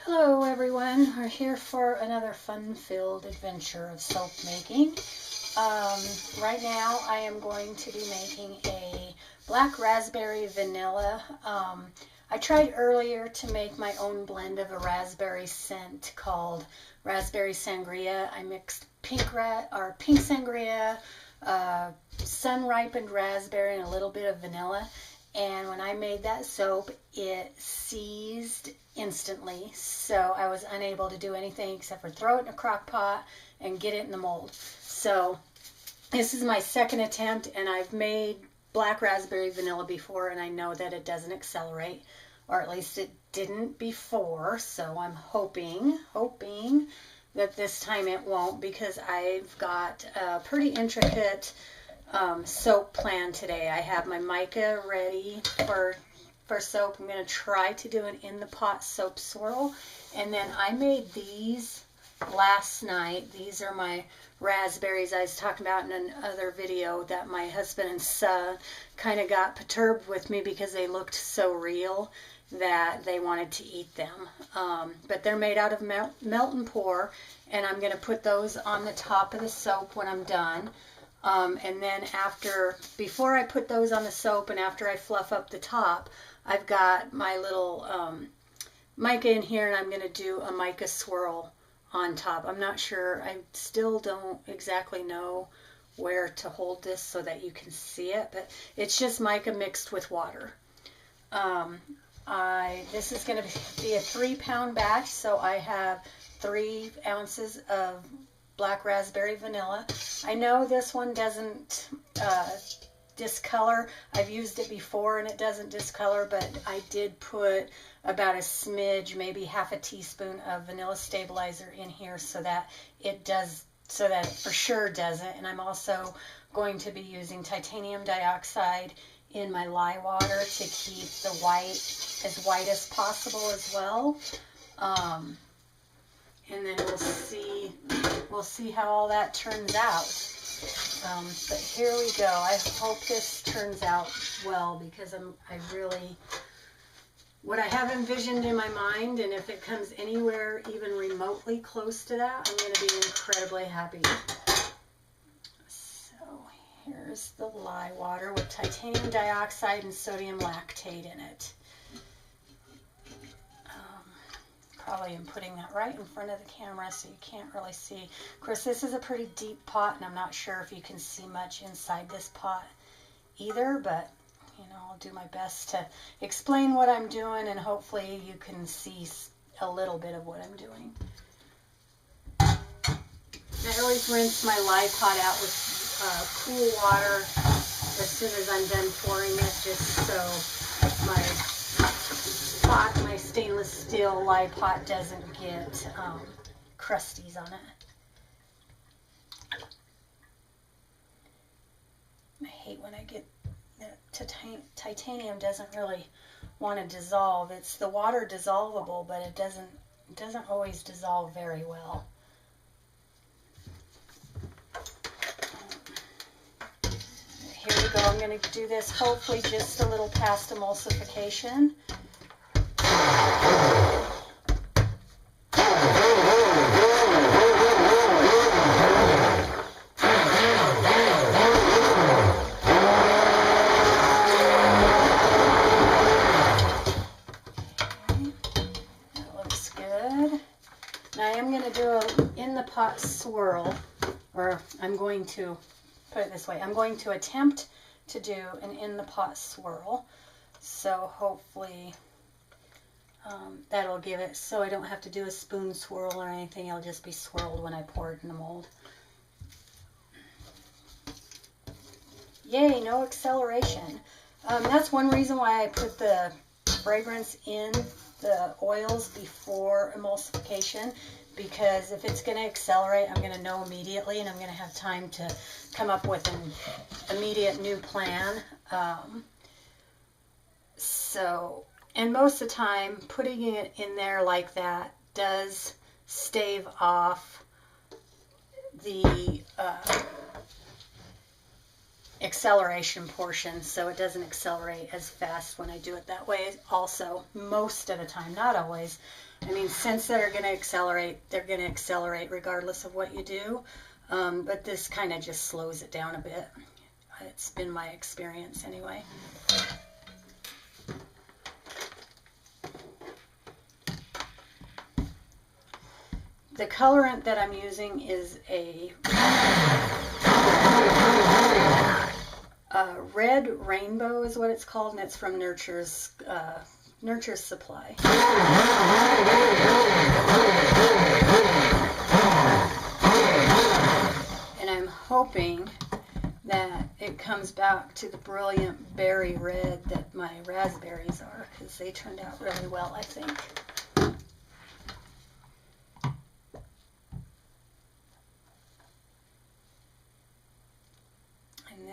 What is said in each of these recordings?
Hello everyone, we're here for another fun-filled adventure of soap making. Right now I am going to be making a black raspberry vanilla. I tried earlier to make my own blend of a raspberry scent called raspberry sangria. I mixed pink sangria, sun-ripened raspberry, and a little bit of vanilla. And when I made that soap, it seized instantly, so I was unable to do anything except for throw it in a crock pot and get it in the mold. So this is my second attempt, and I've made black raspberry vanilla before, and I know that it doesn't accelerate, or at least it didn't before, so I'm hoping that this time it won't, because I've got a pretty intricate soap plan today. I have my mica ready for soap. I'm going to try to do an in the pot soap swirl, and then I made these last night. These are my raspberries I was talking about in another video that my husband and son kind of got perturbed with me because they looked so real that they wanted to eat them. But they're made out of melt and pour, and I'm going to put those on the top of the soap when I'm done. And then before I put those on the soap and after I fluff up the top, I've got my little mica in here, and I'm going to do a mica swirl on top. I'm not sure. I still don't exactly know where to hold this so that you can see it, but it's just mica mixed with water. This is going to be a 3-pound batch, so I have 3 ounces of black raspberry vanilla. I know this one doesn't discolor. I've used it before and it doesn't discolor, but I did put about a smidge, maybe half a teaspoon of vanilla stabilizer in here so that it for sure doesn't. And I'm also going to be using titanium dioxide in my lye water to keep the white as white as possible as well. And then we'll see how all that turns out. But here we go. I hope this turns out well, because what I have envisioned in my mind, and if it comes anywhere even remotely close to that, I'm going to be incredibly happy. So here's the lye water with titanium dioxide and sodium lactate in it. Probably am putting that right in front of the camera so you can't really see. Of course, this is a pretty deep pot, and I'm not sure if you can see much inside this pot either, but you know, I'll do my best to explain what I'm doing, and hopefully you can see a little bit of what I'm doing. I always rinse my lye pot out with cool water as soon as I'm done pouring it, just so my stainless steel lye pot doesn't get crusties on it. I hate when I get that titanium doesn't really want to dissolve. It's the water dissolvable, but it doesn't always dissolve very well. Here we go. I'm going to do this hopefully just a little past emulsification. Pot swirl, or I'm going to put it this way, I'm going to attempt to do an in the pot swirl, so hopefully that'll give it so I don't have to do a spoon swirl or anything. It'll just be swirled when I pour it in the mold. Yay, no acceleration. That's one reason why I put the fragrance in the oils before emulsification, because if it's going to accelerate, I'm going to know immediately, and I'm going to have time to come up with an immediate new plan. And most of the time, putting it in there like that does stave off the acceleration portion, so it doesn't accelerate as fast when I do it that way. Also, most of the time, not always. I mean, scents that are going to accelerate, they're going to accelerate regardless of what you do, but this kind of just slows it down a bit. It's been my experience anyway. The colorant that I'm using is a red rainbow is what it's called, and it's from Nurture's Supply. And I'm hoping that it comes back to the brilliant berry red that my raspberries are, because they turned out really well, I think.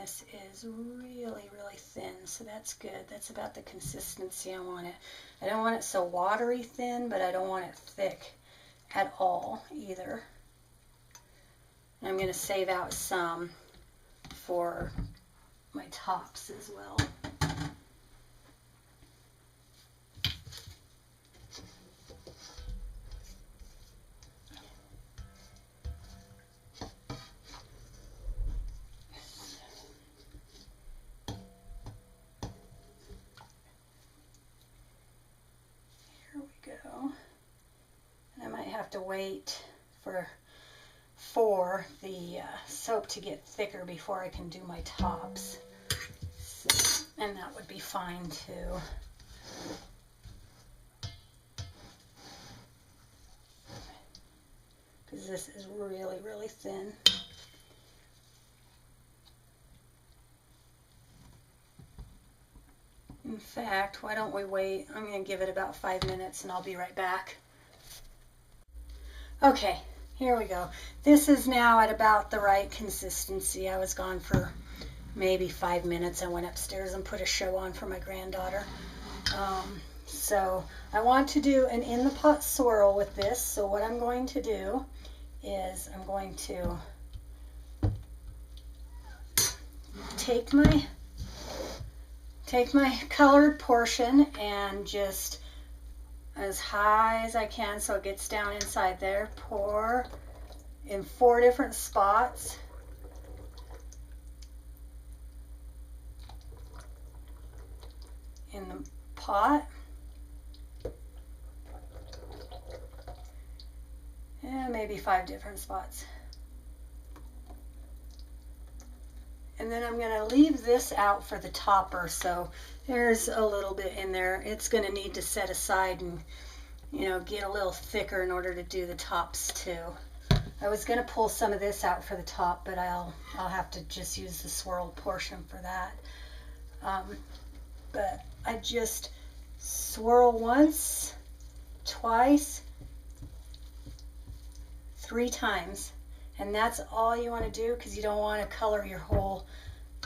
This is really, really thin, so that's good. That's about the consistency I want it. I don't want it so watery thin, but I don't want it thick at all either. And I'm going to save out some for my tops as well. To wait for the soap to get thicker before I can do my tops, so, and that would be fine too. Because this is really, really thin. In fact, why don't we wait? I'm going to give it about 5 minutes and I'll be right back. Okay, here we go. This is now at about the right consistency. I was gone for maybe 5 minutes. I went upstairs and put a show on for my granddaughter. So I want to do an in the pot swirl with this. So what I'm going to do is I'm going to take my colored portion and just as high as I can so it gets down inside there. Pour in 4 different spots. In the pot. And maybe 5 different spots. And then I'm going to leave this out for the topper, so there's a little bit in there. It's going to need to set aside and, you know, get a little thicker in order to do the tops too. I was going to pull some of this out for the top, but I'll have to just use the swirled portion for that. But I just swirl once, twice, 3 times. And that's all you want to do, because you don't want to color your whole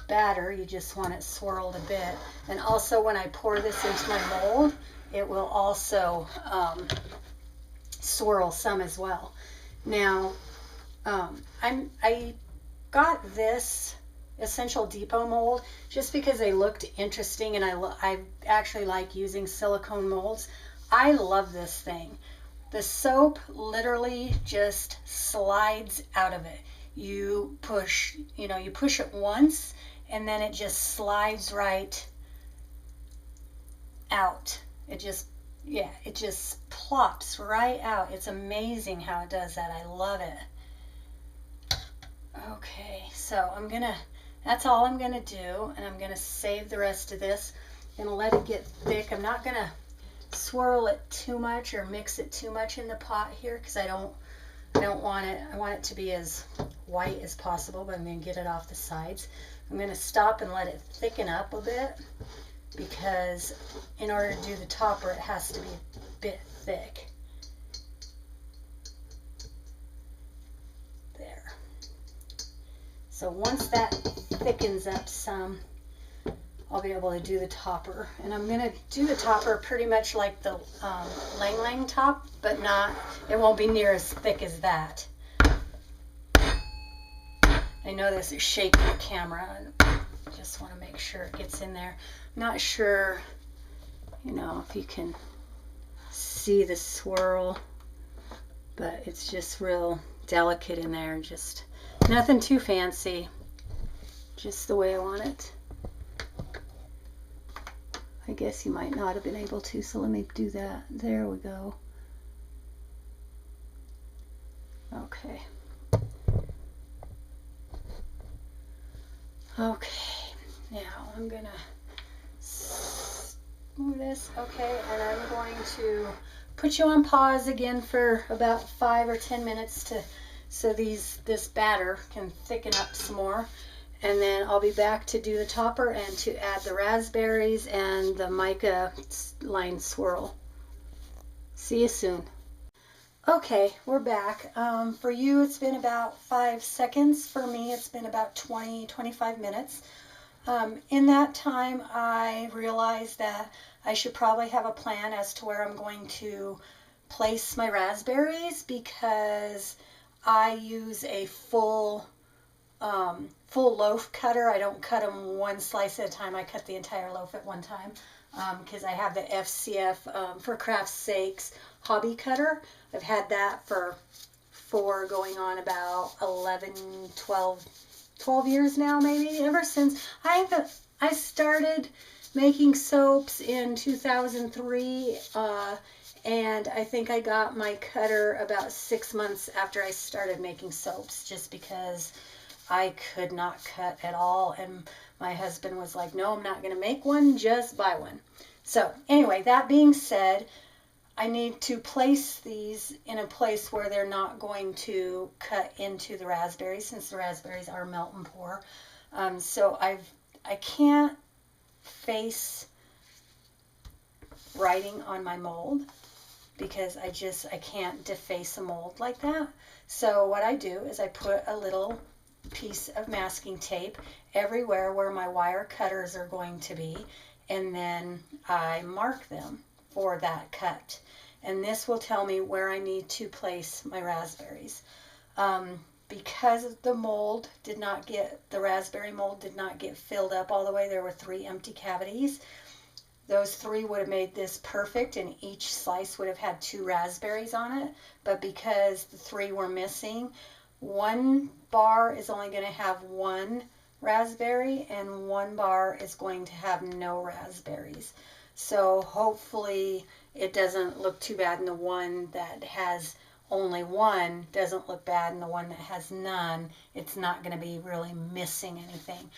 batter. You just want it swirled a bit. And also when I pour this into my mold, it will also swirl some as well. Now, I got this Essential Depot mold just because they looked interesting, and I actually like using silicone molds. I love this thing. The soap literally just slides out of it. You push it once and then it just slides right out. It just plops right out. It's amazing how it does that. I love it. Okay, so that's all I'm gonna do, and I'm gonna save the rest of this. I'm gonna let it get thick. I'm not gonna swirl it too much or mix it too much in the pot here, because I don't want it. I want it to be as white as possible, but I'm going to get it off the sides. I'm going to stop and let it thicken up a bit, because in order to do the topper, it has to be a bit thick. There. So once that thickens up some, I'll be able to do the topper. And I'm going to do the topper pretty much like the Lang Lang top, but it won't be near as thick as that. I know this is shaking the camera. just want to make sure it gets in there. Not sure, you know, if you can see the swirl, but it's just real delicate in there. Just nothing too fancy, just the way I want it. I guess you might not have been able to, so let me do that. There we go. Okay. Okay, now I'm gonna move this. Okay, and I'm going to put you on pause again for about 5 or 10 minutes so this batter can thicken up some more. And then I'll be back to do the topper and to add the raspberries and the mica line swirl. See you soon. Okay, we're back. For you, it's been about 5 seconds. For me, it's been about 20-25 minutes. In that time, I realized that I should probably have a plan as to where I'm going to place my raspberries, because I use a full loaf cutter. I don't cut them one slice at a time. I cut the entire loaf at one time, because I have the FCF, for craft's sakes, hobby cutter. I've had that for going on about 11, 12 years now, maybe, ever since I started making soaps in 2003, and I think I got my cutter about 6 months after I started making soaps, just because I could not cut at all, and my husband was like, no, I'm not going to make one, just buy one. So anyway, that being said, I need to place these in a place where they're not going to cut into the raspberries, since the raspberries are melt and pour. So I can't face writing on my mold, because I can't deface a mold like that. So what I do is I put a little piece of masking tape everywhere where my wire cutters are going to be, and then I mark them for that cut, and this will tell me where I need to place my raspberries. Because the raspberry mold did not get filled up all the way, there were 3 empty cavities. Those 3 would have made this perfect, and each slice would have had 2 raspberries on it, but because the 3 were missing, 1 bar is only going to have 1 raspberry, and 1 bar is going to have no raspberries. So hopefully it doesn't look too bad, and the one that has only 1 doesn't look bad, and the one that has none, it's not going to be really missing anything.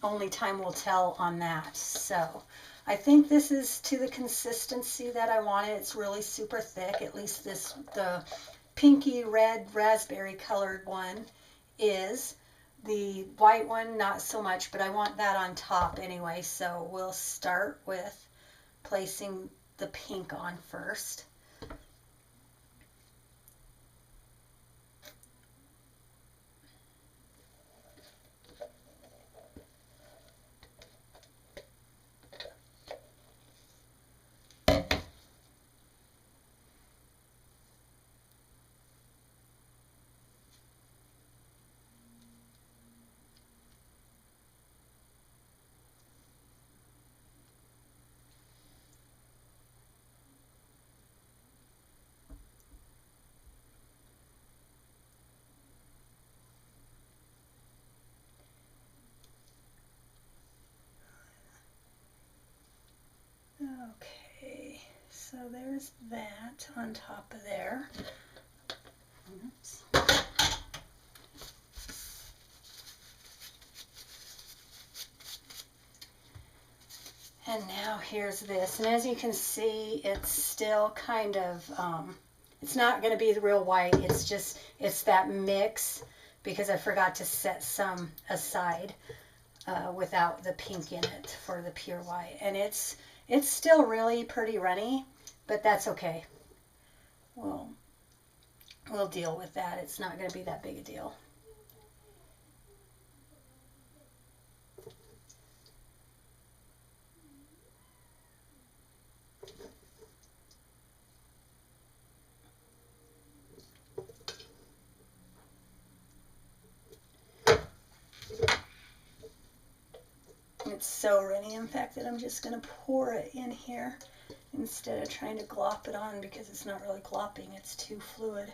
Only time will tell on that. So I think this is to the consistency that I wanted. It's really super thick, at least the pinky red raspberry colored one is. The white one, not so much, but I want that on top anyway, so we'll start with placing the pink on first. Okay, so there's that on top of there. Oops. And now here's this, and as you can see, it's still kind of, it's not going to be the real white, it's that mix, because I forgot to set some aside without the pink in it for the pure white. And it's still really pretty runny, but that's okay. We'll deal with that. It's not going to be that big a deal. it's so runny, in fact, that I'm just going to pour it in here instead of trying to glop it on, because it's not really glopping, it's too fluid.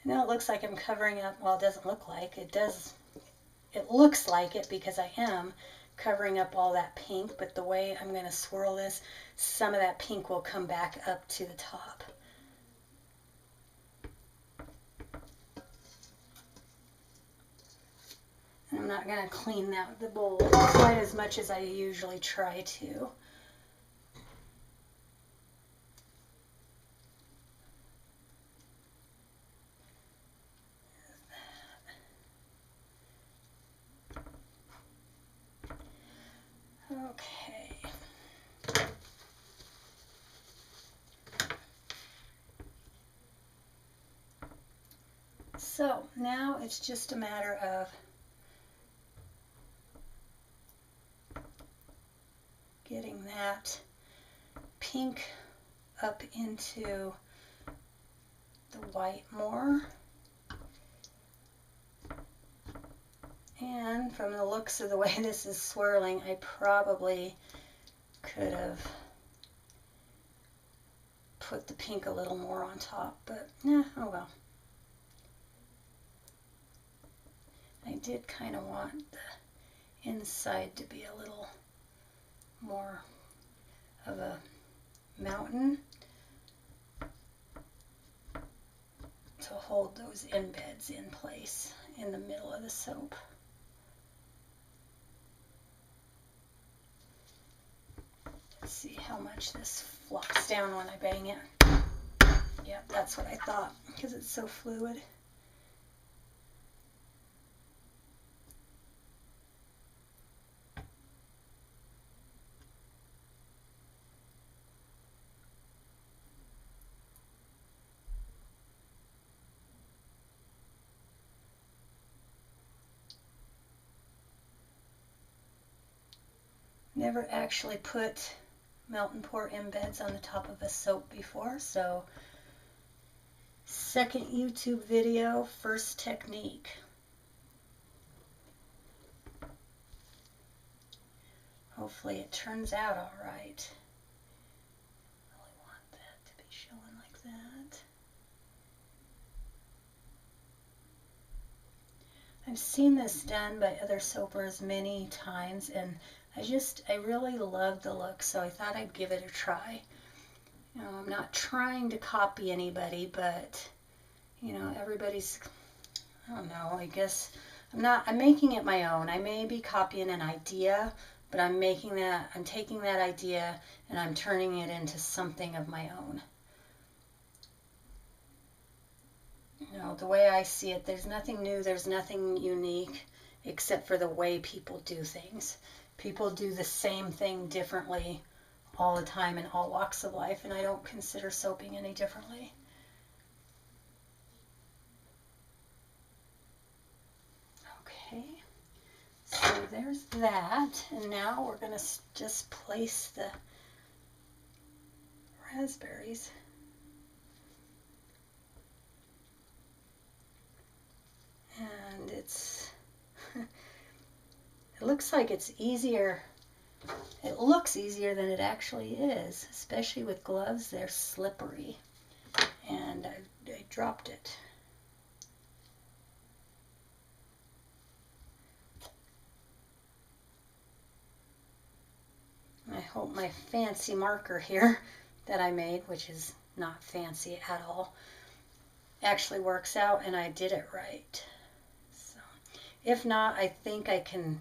Now it looks like I'm covering up, well, it doesn't look like, it does, it looks like it because I am covering up all that pink, but the way I'm going to swirl this, some of that pink will come back up to the top. And I'm not going to clean the bowl quite as much as I usually try to. Okay. So now it's just a matter of getting that pink up into the white more. And from the looks of the way this is swirling, I probably could have put the pink a little more on top, but oh well. I did kind of want the inside to be a little more of a mountain to hold those embeds in place in the middle of the soap. Let's see how much this flops down when I bang it. Yep, that's what I thought, because it's so fluid. Never actually put melt and pour embeds on the top of a soap before, so second YouTube video, first technique. Hopefully it turns out all right. I really want that to be showing like that. I've seen this done by other soapers many times, and I really love the look, so I thought I'd give it a try. You know, I'm not trying to copy anybody, but, you know, everybody's, I don't know, I guess, I'm making it my own. I may be copying an idea, but I'm taking that idea and I'm turning it into something of my own. You know, the way I see it, there's nothing new, there's nothing unique, except for the way people do things. People do the same thing differently all the time in all walks of life, and I don't consider soaping any differently. Okay, so there's that, and now we're going to just place the raspberries. And it looks like it's easier. It looks easier than it actually is, especially with gloves. They're slippery, and I dropped it. I hope my fancy marker here that I made, which is not fancy at all, actually works out and I did it right. So, if not, I think I can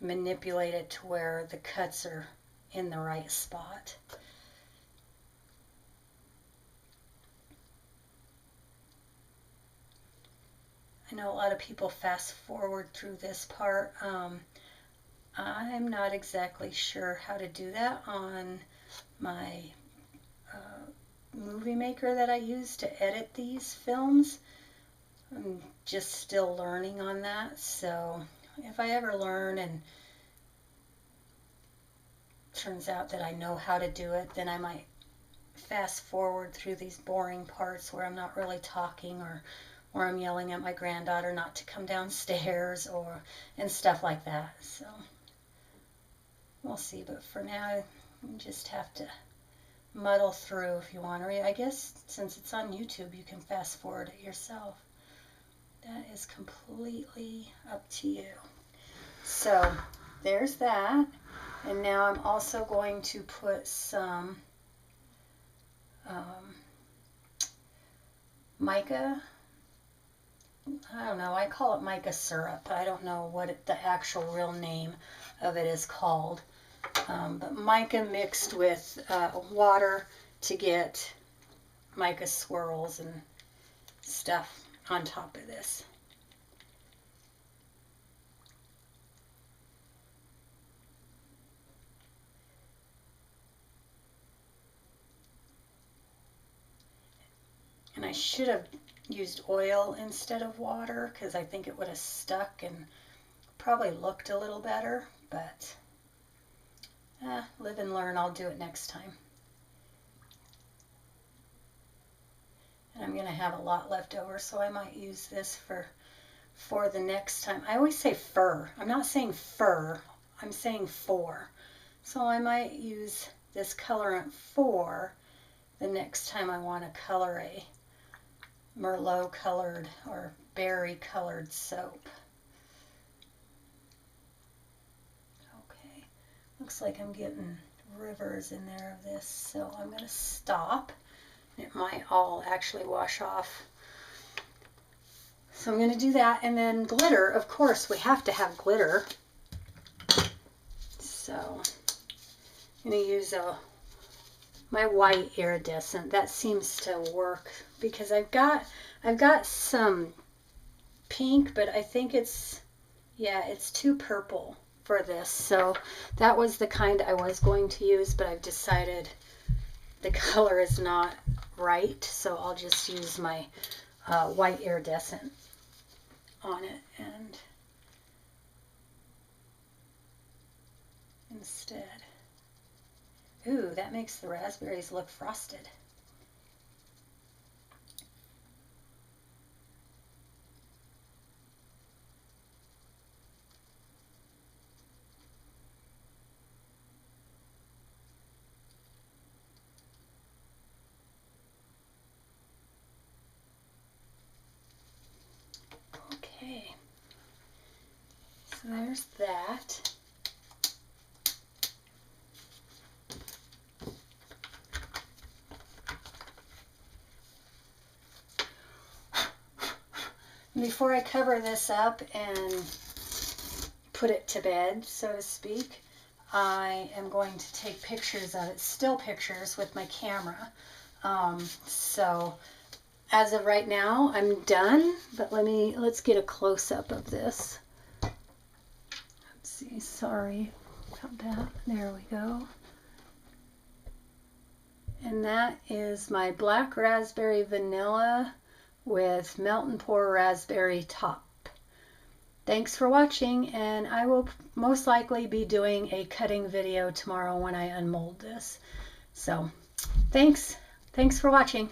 manipulate it to where the cuts are in the right spot. I know a lot of people fast forward through this part. I'm not exactly sure how to do that on my movie maker that I use to edit these films. I'm just still learning on that, so if I ever learn and turns out that I know how to do it, then I might fast forward through these boring parts where I'm not really talking, or where I'm yelling at my granddaughter not to come downstairs, and stuff like that. So we'll see, but for now you just have to muddle through if you want, or I guess since it's on YouTube you can fast forward it yourself. That is completely up to you. So there's that, and now I'm also going to put some mica, I don't know, I call it mica syrup. I don't know what the actual real name of it is called. But mica mixed with water to get mica swirls and stuff on top of this. And I should have used oil instead of water because I think it would have stuck and probably looked a little better, but live and learn. I'll do it next time. And I'm going to have a lot left over, so I might use this for the next time. I always say fur. I'm not saying fur. I'm saying for. So I might use this colorant for the next time I want to color a Merlot colored or berry colored soap. Okay, looks like I'm getting rivers in there of this, so I'm going to stop. It might all actually wash off. So I'm going to do that, and then glitter. Of course, we have to have glitter. So I'm going to use my white iridescent. That seems to work because I've got some pink, but I think it's too purple for this. So that was the kind I was going to use, but I've decided the color is not right, so I'll just use my white iridescent on it and instead. Ooh, that makes the raspberries look frosted. Okay, so there's that. Before I cover this up and put it to bed, so to speak, I am going to take pictures of it, still pictures with my camera. So as of right now, I'm done, but let's get a close-up of this. Let's see, sorry about that. There we go. And that is my black raspberry vanilla with melt and pour raspberry top. Thanks for watching, and I will most likely be doing a cutting video tomorrow when I unmold this. So thanks for watching.